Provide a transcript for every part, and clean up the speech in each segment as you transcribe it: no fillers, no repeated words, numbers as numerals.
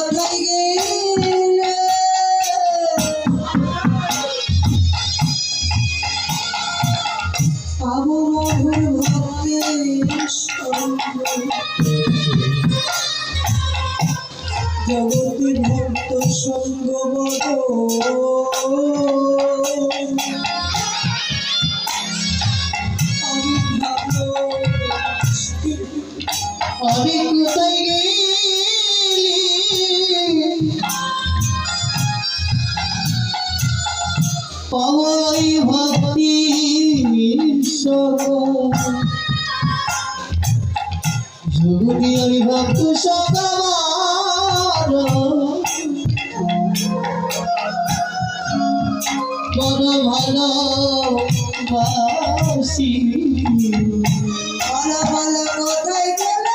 কোথায় গেলে পাবো মধুর ভক্তের সঙ্গ জগতে ভক্ত সঙ্গ বড় আমি কোথায় গেলি পাওয়াই ভক্তি যদি আমি ভক্ত সবার বড় ভালোবাসি ভালো ভালো কোথায় গেলে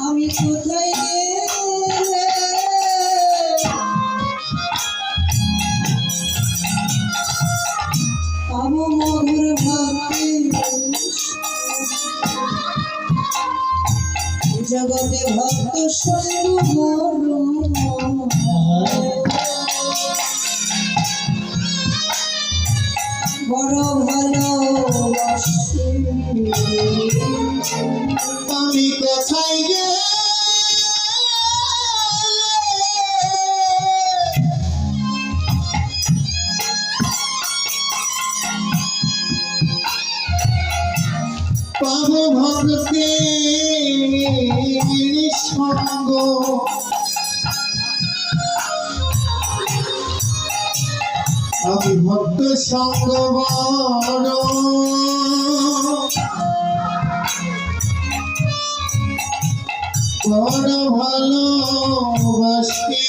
আমি কোথায় গেলে পাবো মধুর ভক্তি জগতে ভক্ত সঙ্গ বড় ভালোবাসি আমি কোথায় গেলে পাবো ভক্তের সঙ্গ আমি ভক্ত সঙ্গ বড় বড় ভালোবাসি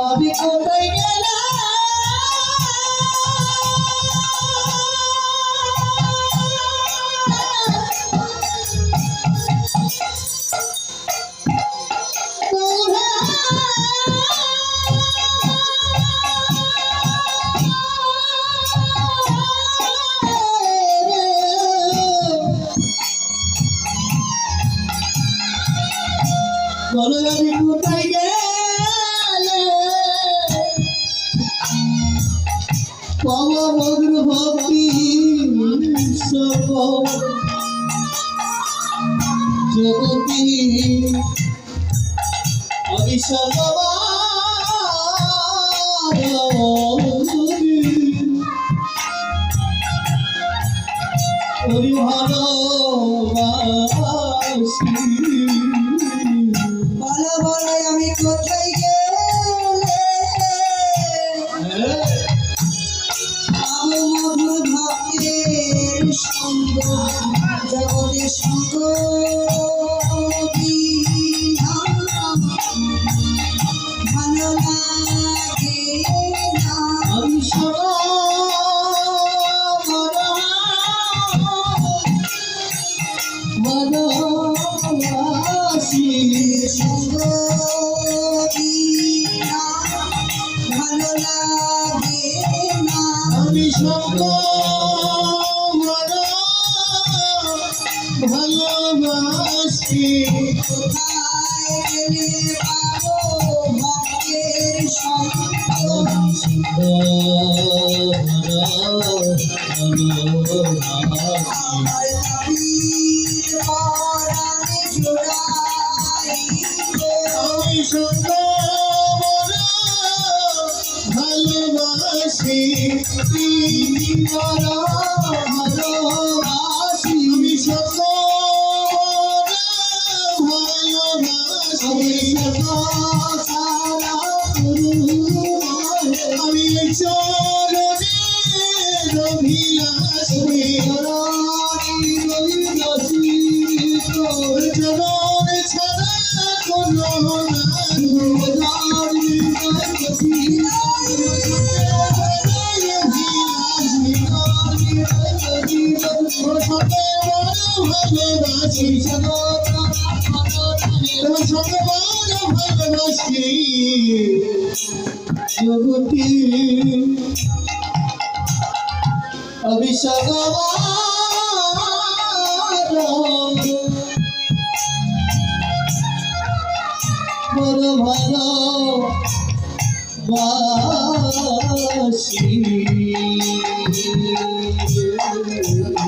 আমি কোথায় গেলে বলো আমি কোথায় গেলে পাবো মধুর ভক্তি জগতি আমি সবার ভালোবাসি বলো বলো আমি কোথায় গেলে পাবো মধুর ভক্তের সঙ্গ জগতের সঙ্গ ভালো লাগে না আমি ভালোবাসি সঙ্গ ভালো লাগে না আমি সঙ্গ ভালোবাসি কোথায় গেলে পাবো ভক্তের সঙ্গ আমার তাবির পরাণে জোড়াই আমি সঙ্গ ভালোবাসি ভালোবাসি আমি সঙ্গ ভালোবাসি আমি চরণের অভিলাষী তোর চরণ ছাড়া কোনো না ভালোবাসি তোমার সঙ্গে বড় ভালোবাসি জগতি অভিষেক বড় ভালো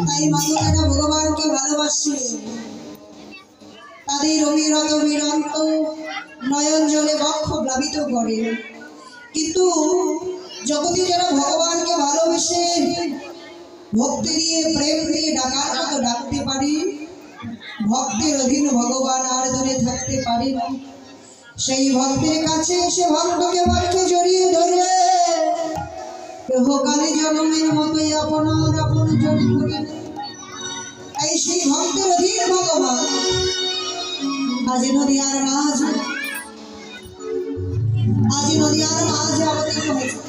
তাই মানুষেরা ভগবানকে ভালোবাসে, তাদের অবিরত বিরন্ত নয়ন জলে বক্ষ প্লাবিত করে। কিন্তু জগতে যারা ভগবানকে ভালোবেসে ভক্তি দিয়ে প্রেম দিয়ে ডাকার মতো ডাকতে পারে, ভক্তের অধীন ভগবান আর দূরে থাকতে পারে না। সেই ভক্তের কাছে এসে ভক্তকে বাক্যে জড়িয়ে ধরে কেহকালে জন্মের মতোই আপনার আপন জন করে। তাই সেই ভক্তের অধীন ভগবান আজ নদিয়ার মাঝে অবতীর্ণ হয়েছে।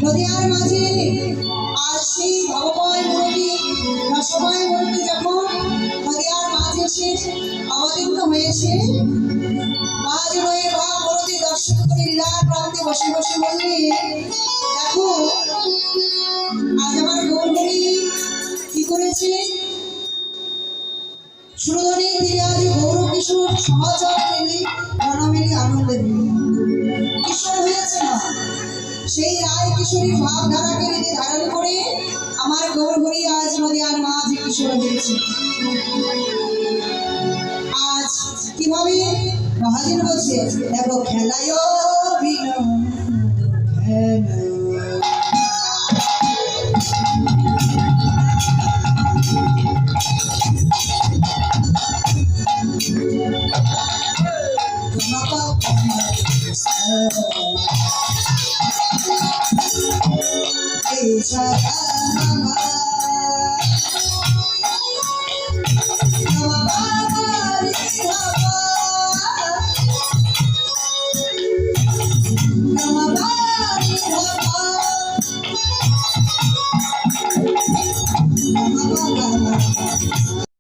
নদিয়ার মাঝে আজ সেই ভগবান মূর্তি রসময় মূর্তি যখন নদিয়ার মাঝে এসে অবতীর্ণ হয়েছে, আজ নয় বা মূর্তি দর্শন করে লীলার প্রান্তে বসে বসে বললে, দেখো আজ আমার গৌরী কি করেছে। সুরধনী তিনি আজ গৌর কিশোর সহচর মিলে রণমিলে আনন্দে কিশোর হয়েছে না, সেই রায় কিশোরী ভাবধারাকে রীতি ধারণ করে আমার গৌরহরি আজ নদিয়ার মাঝে কিশোর হয়েছে। আজ কিভাবে মহাজন বলছে, দেখো খেলায়